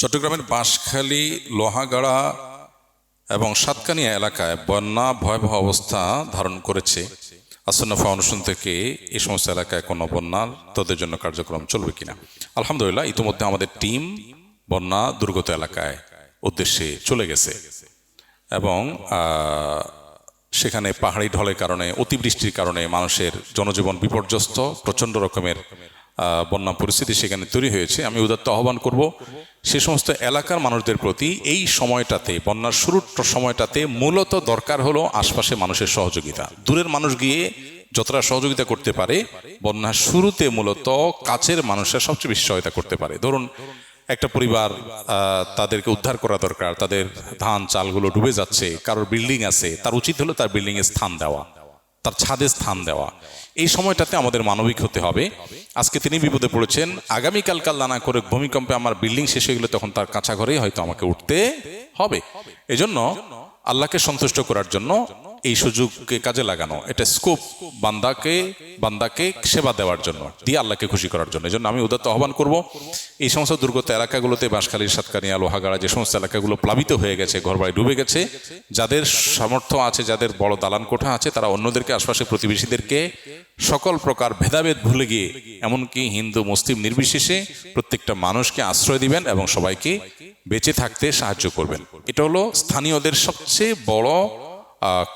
চট্টগ্রামের বাঁশখালী, লোহাগাড়া এবং সাতকানিয়া এলাকায় বন্যা ভয়াবহ অবস্থা ধারণ করেছে। আসন্না ফাউন্ডেশন থেকে এই সমস্ত এলাকায় কোনো বন্যার তাদের জন্য কার্যক্রম চলবে কিনা। আলহামদুলিল্লাহ, ইতিমধ্যে আমাদের টিম বন্যা দুর্গত এলাকায় উদ্দেশ্যে চলে গেছে এবং সেখানে পাহাড়ি ঢলের কারণে, অতিবৃষ্টির কারণে মানুষের জনজীবন বিপর্যস্ত, প্রচণ্ড রকমের বন্যা পরিস্থিতি সেখানে তৈরি হয়েছে। আমি উদাত্ত আহ্বান করব সে সমস্ত এলাকার মানুষদের প্রতি, এই সময়টাতে, বন্যার শুরুর সময়টাতে মূলত দরকার হলো আশপাশে মানুষের সহযোগিতা। দূরের মানুষ গিয়ে যতটা সহযোগিতা করতে পারে, বন্যার শুরুতে মূলত কাছের মানুষরা সবচেয়ে বেশি সহায়তা করতে পারে। ধরুন, একটা পরিবার, তাদেরকে উদ্ধার করা দরকার, তাদের ধান চালগুলো ডুবে যাচ্ছে, কারোর বিল্ডিং আছে, তার উচিত হলো তার বিল্ডিংয়ে স্থান দেওয়া, তার ছাদে স্থান দেওয়া। এই সময়টাতে আমাদের মানবিক হতে হবে। আজকে তিনি বিপদে পড়েছেন, আগামীকাল না করে ভূমিকম্পে আমার বিল্ডিং শেষ হয়ে গেলে তখন তার কাঁচা ঘরেই হয়তো আমাকে উঠতে হবে। এজন্য আল্লাহকে সন্তুষ্ট করার জন্য এই সুযোগকে কাজে লাগানো, এটা স্কোপ বান্দাকে সেবা দেওয়ার জন্য, দিয়ে আল্লাহকে খুশি করার জন্য। এজন্য আমি উদাত্ত আহ্বান করব, এই সমস্ত দুর্গত এলাকাগুলোতে, বাঁশখালী, সাতকানিয়া, লোহাগাড়া, যে সমস্ত এলাকাগুলো প্লাবিত হয়ে গেছে, ঘরবাড়ি ডুবে গেছে, যাদের সামর্থ্য আছে, যাদের বড় দালান কোঠা আছে, তারা অন্যদেরকে, আশপাশে প্রতিবেশীদেরকে সকল প্রকার ভেদাভেদ ভুলে গিয়ে, এমনকি হিন্দু মুসলিম নির্বিশেষে প্রত্যেকটা মানুষকে আশ্রয় দিবেন এবং সবাইকে বেঁচে থাকতে সাহায্য করবেন। এটা হলো স্থানীয়দের সবচেয়ে বড়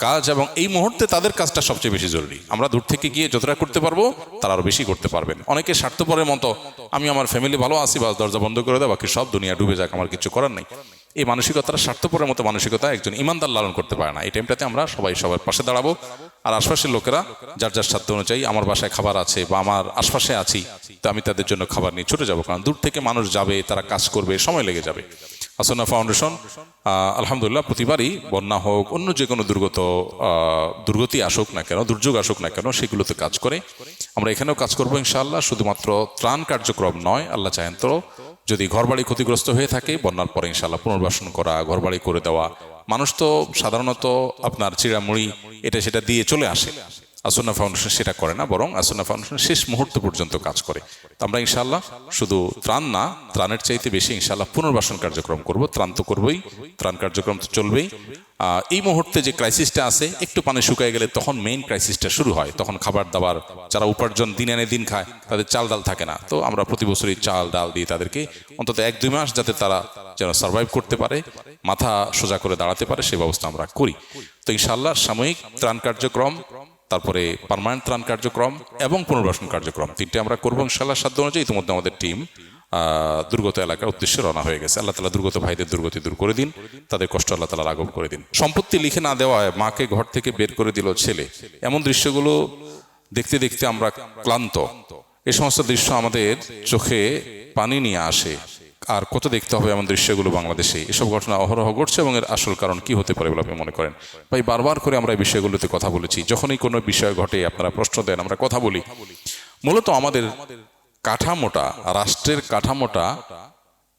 কাজ এবং এই মুহূর্তে তাদের কাজটা সবচেয়ে বেশি জরুরি। আমরা দূর থেকে গিয়ে যতটা করতে পারবো তারা আরো বেশি করতে পারবেন। অনেকে স্বার্থপরের মতো, আমি আমার ফ্যামিলি ভালো আছি, বাস দরজা বন্ধ করে দেয়, বাকি সব দুনিয়া ডুবে যাক, আমার কিছু করার নেই। এই মানসিকতাটা, স্বার্থপরের মতো মানসিকতা একজন ইমানদার লালন করতে পারে না। এই টাইমটাতে আমরা সবাই সবার পাশে দাঁড়াবো, আর আশপাশের লোকেরা যার যার সাধ্য অনুযায়ী, আমার বাসায় খাবার আছে বা আমার আশপাশে আছি, তো আমি তাদের জন্য খাবার নিয়ে ছুটে যাবো। কারণ দূর থেকে মানুষ যাবে, তারা কাজ করবে, সময় লেগে যাবে। আসন্না ফাউন্ডেশন আলহামদুলিল্লাহ প্রতিবারই বন্যা হোক, অন্য যে কোনো দুর্গতি আসুক না কেন, দুর্যোগ আসুক না কেন, সেগুলোতে কাজ করে। আমরা এখানেও কাজ করবো ইনশাআল্লাহ। শুধুমাত্র ত্রাণ কার্যক্রম নয়, আল্লাহ চাহেন তো যদি ঘরবাড়ি ক্ষতিগ্রস্ত হয়ে থাকে, বন্যার পরে ইনশাআল্লাহ পুনর্বাসন করা, ঘরবাড়ি করে দেওয়া। মানুষ তো সাধারণত আপনার চিড়ামুড়ি এটা সেটা দিয়ে চলে আসে, আসন্না ফাউন্ডেশন সেটা করে না, বরং আসন্না ফাউন্ডেশন শেষ মুহূর্ত পর্যন্ত কাজ করে। তো আমরা ইনশাআল্লাহ শুধু ত্রাণ না, ত্রাণের চাইতে বেশি ইনশাআল্লাহ পুনর্বাসন কার্যক্রম করব। ত্রাণ তো করবই, ত্রাণ কার্যক্রম তো চলবেই। এই মুহূর্তে যে ক্রাইসিসটা আছে, একটু পানি শুকায় গেলে তখন মেইন ক্রাইসিসটা শুরু হয়। তখন খাবার দাবার, যারা উপার্জন দিন আনে দিন খায়, তাদের চাল ডাল থাকে না। তো আমরা প্রতি বছরই চাল ডাল দিয়ে তাদেরকে অন্তত 1-2 মাস যাতে তারা যেন সার্ভাইভ করতে পারে, মাথা সোজা করে দাঁড়াতে পারে, সেই ব্যবস্থা আমরা করি। তো ইনশাআল্লাহ সাময়িক ত্রাণ কার্যক্রম, তারপরে পার্মানেন্ট ত্রাণ কার্যক্রম এবং পুনর্বাসন কার্যক্রম, তিনটে আমরা করবো ইনশাআল্লাহ সাধ্য অনুযায়ী। ইতিমধ্যে আমাদের টিম দুর্গত এলাকার উদ্দেশ্যে রওনা হয়ে গেছে। আল্লাহ তাআলা দুর্গত ভাইদের দুর্গতি দূর করে দিন, তাদের কষ্ট আল্লাহ তাআলা লাঘব করে দিন। সম্পত্তি লিখে না দেওয়ায় মাকে ঘর থেকে বের করে দিল ছেলে, এমন দৃশ্যগুলো দেখতে দেখতে আমরা ক্লান্ত। এই সমস্ত দৃশ্য আমাদের চোখে পানি নিয়ে আসে। আর কত দেখতে হবে এমন দৃশ্যগুলো বাংলাদেশে? এসব ঘটনা অহরহ ঘটছে এবং এর আসল কারণ কি হতে পারে বলে আপনি মনে করেন? ভাই, বারবার করে আমরা এই বিষয়গুলোতে কথা বলেছি। যখনই কোনো বিষয় ঘটে আপনারা প্রশ্ন দেন, আমরা কথা বলি। মূলত আমাদের কাঠামোটা, রাষ্ট্রের কাঠামোটা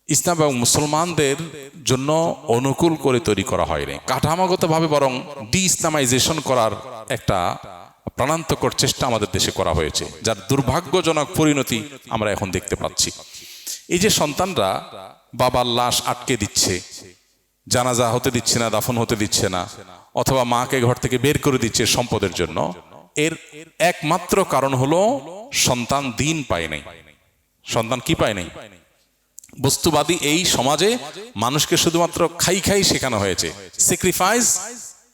ইসলাম এবং মুসলমানদের জন্য অনুকূল করে তৈরি করা হয়নি। কাঠামোগতভাবে বরং ডি ইসলামাইজেশন করার একটা প্রাণান্তকর চেষ্টা আমাদের দেশে করা হয়েছে, যার দুর্ভাগ্যজনক পরিণতি আমরা এখন দেখতে পাচ্ছি। এই যে সন্তানরা বাবার লাশ আটকে দিচ্ছে, জানাজা হতে দিচ্ছে না, দাফন হতে দিচ্ছে না, অথবা মাকে ঘর থেকে বের করে দিচ্ছে সম্পদের জন্য, এর একমাত্র কারণ হলো সন্তান দিন পায় নাই। সন্তান কি পায় নাই? বস্তুবাদী এই সমাজে মানুষকে শুধুমাত্র খাই শেখানো হয়েছে, স্যাক্রিফাইস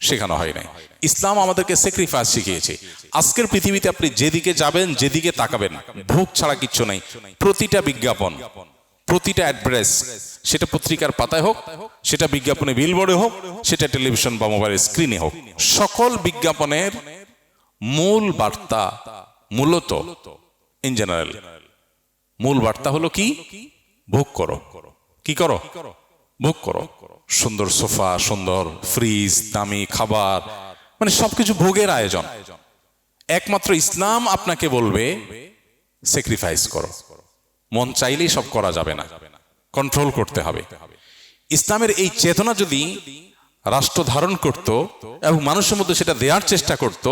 শেখানো হয় নাই। ইসলাম আমাদেরকে স্যাক্রিফাইস শিখিয়েছে। আজকের পৃথিবীতে আপনি যেদিকে যাবেন, যেদিকে তাকাবেন, ভোগ ছাড়া কিচ্ছু নাই। প্রতিটা বিজ্ঞাপন, প্রতিটা অ্যাড্রেস, সেটা পত্রিকার পাতায় হোক, সেটা বিজ্ঞাপনে বিলবোর্ডে হোক, সেটা টেলিভিশন বা মোবাইলের স্ক্রিনে হোক, সকল বিজ্ঞাপনের মূল বার্তা, মূলত ইন জেনারেল মূল বার্তা হলো কি? ভোগ করো। কি করো? ভোগ করো। সুন্দর সোফা, সুন্দর ফ্রিজ, দামি খাবার, মানে সবকিছু ভোগের আয়োজন। একমাত্র ইসলাম আপনাকে বলবে স্যাক্রিফাইস করো। মন চাইলেই সব করা যাবে না, কন্ট্রোল করতে হবে। ইসলামের এই চেতনা যদি রাষ্ট্র ধারণ করত এবং মানুষের মধ্যে সেটা দেওয়ার চেষ্টা করত,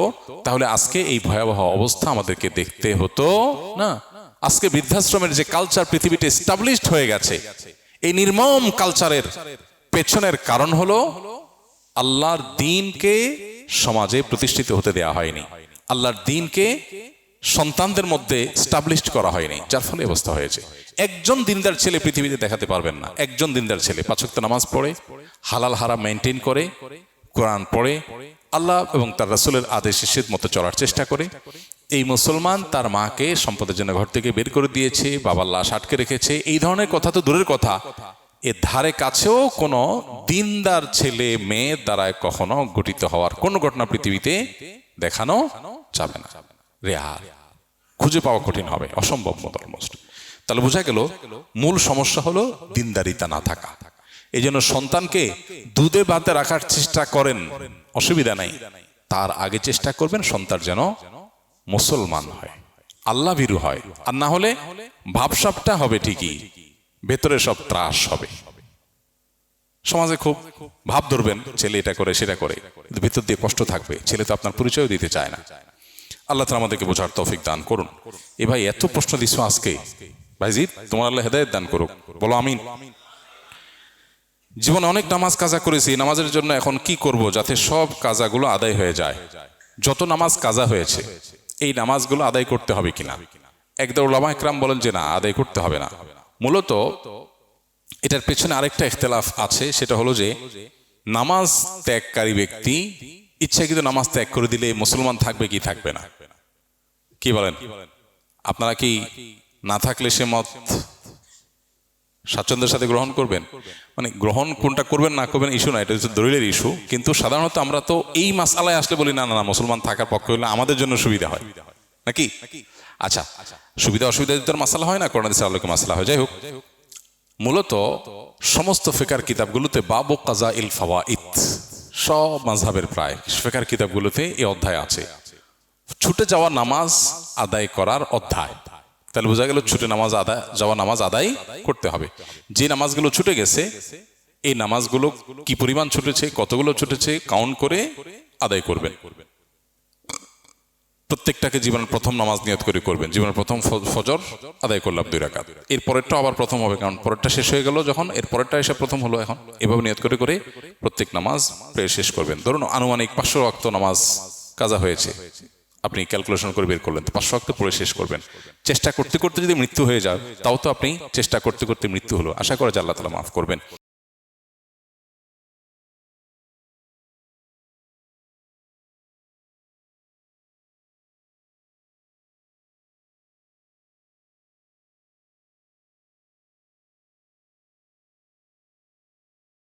তাহলে আজকে এই ভয়াবহ অবস্থা আমাদেরকে দেখতে হতো না। আজকে বৃদ্ধাশ্রমের যে কালচার পৃথিবীতে এস্টাবলিশড হয়ে গেছে, এই নির্মম কালচারের পেছনের কারণ হলো আল্লাহর দ্বীনকে সমাজে প্রতিষ্ঠিত হতে দেয়া হয়নি, আল্লাহর দ্বীনকে সন্তানদের মধ্যে স্টাবলিশড করা হয়নি, যার ফলে অবস্থা হয়েছে। একজন দিনদার ছেলে পৃথিবীতে দেখাতে পারবেন না, একজন দিনদার ছেলে 5 ওয়াক্ত নামাজ পড়ে, হালাল হারাম মেনটেন করে, কোরআন পড়ে, আল্লাহ এবং তার রাসূলের আদেশ নিষেধ মতো চলার চেষ্টা করে। এই মুসলমান তার মাকে সম্পদের জন্য ঘর থেকে বের করে দিয়েছে, বাবার লাশ আটকে রেখেছে, এই ধরনের কথা তো দূরের কথা, এর ধারে কাছেও কোনো দিনদার ছেলে মেয়ে দ্বারা কখনো গঠিত হওয়ার কোনো ঘটনা পৃথিবীতে দেখানো যাবে না। রেয়ার, খুঁজে পাওয়া কঠিন হবে, অসম্ভব মতো অলমোস্ট। তাহলে বোঝা গেল মূল সমস্যা হলো দিনদারিতা না থাকা। এই জন্য সন্তানকে দুধে ভাতে রাখার চেষ্টা করেন, অসুবিধা নাই, তার আগে চেষ্টা করবেন সন্তান যেন মুসলমান হয়, আল্লাহ ভীরু হয়, আর না হলে ভাবসাবটা হবে ঠিকই, ভেতরে সব ত্রাস হবে। সমাজে খুব ভাব ধরবেন ছেলে এটা করে সেটা করে, কিন্তু ভেতর দিয়ে কষ্ট থাকবে, ছেলে তো আপনার পরিচয় দিতে চায় না। আল্লাহ তাআলা আমাদেরকে বোঝার তৌফিক দান করুন। এ ভাই এত প্রশ্ন দিছো আজকে, ভাইজিৎ তোমার আল্লাহ হেদায়েত দান করুক, বলো আমিন। জীবনে অনেক নামাজ কাজা করেছি, নামাজের জন্য এখন কি করব যাতে সব কাজাগুলো আদায় হয়ে যায়? যত নামাজ কাজা হয়েছে এই নামাজগুলো আদায় করতে হবে কিনা? একদল উলামা ইকরাম বলেন যে না, আদায় করতে হবে না। মূলত এটার পেছনে আরেকটা ইখতিলাফ আছে, সেটা হলো যে নামাজ ত্যাগকারী ব্যক্তি ইচ্ছাকৃত নামাজ ত্যাগ করে দিলে মুসলমান থাকবে কি থাকবে না? কি বলেন আপনারা? কি না থাকলে সে মত স্বাচ্ছন্দ্যের সাথে গ্রহণ করবেন? মানে গ্রহণ কোনটা করবেন না করবেন ইস্যু না, এটা হচ্ছে দলিলের ইস্যু। কিন্তু সাধারণত আমরা তো এই মাসআলায় আসলে বলি না না না, মুসলমান থাকার পক্ষে হলে আমাদের জন্য সুবিধা হয় নাকি? আচ্ছা, সুবিধা অসুবিধা দিতে মাসআলা হয় না, কোরআন হাদিসের আলোকে মাসআলা হয়। যাই হোক, মূলত সমস্ত ফিকহ কিতাবগুলোতে বাবু কাযাইল ফাওয়াইদ, সব মাযহাবের প্রায় ফিকহ কিতাবগুলোতে এই অধ্যায় আছে, ছুটে যাওয়া নামাজ আদায় করার অধ্যায়। তাহলে বোঝা গেল ছুটে নামাজ আদায় যাওয়া নামাজ আদায় করতে হবে। যে নামাজগুলো ছুটে গেছে এই নামাজগুলো কি পরিমাণ ছুটেছে, কতগুলো ছুটেছে কাউন্ট করে আদায় করবেন। প্রত্যেকটাকে জীবনের প্রথম নামাজ নিয়ত করে করবেন। জীবনের প্রথম ফজর আদায় করলাম 2 রাকাত, এর পরেরটা আবার প্রথম হবে, কারণ পরেরটা শেষ হয়ে গেল যখন, এর পরেরটা এসে প্রথম হলো। এখন এভাবে নিয়ত করে করে প্রত্যেক নামাজ প্রায় শেষ করবেন। ধরুন আনুমানিক 500 ওয়াক্ত নামাজ কাজা হয়েছে, আপনি ক্যালকুলেশন করে বের করলেন, তো 500 ওয়াক্ত পড়ে শেষ করবেন। চেষ্টা করতে করতে যদি মৃত্যু হয়ে যায় তাও তো আপনি চেষ্টা করতে করতে মৃত্যু হলো। আশা করা যায় আল্লাহ তাআলা মাফ করবেন।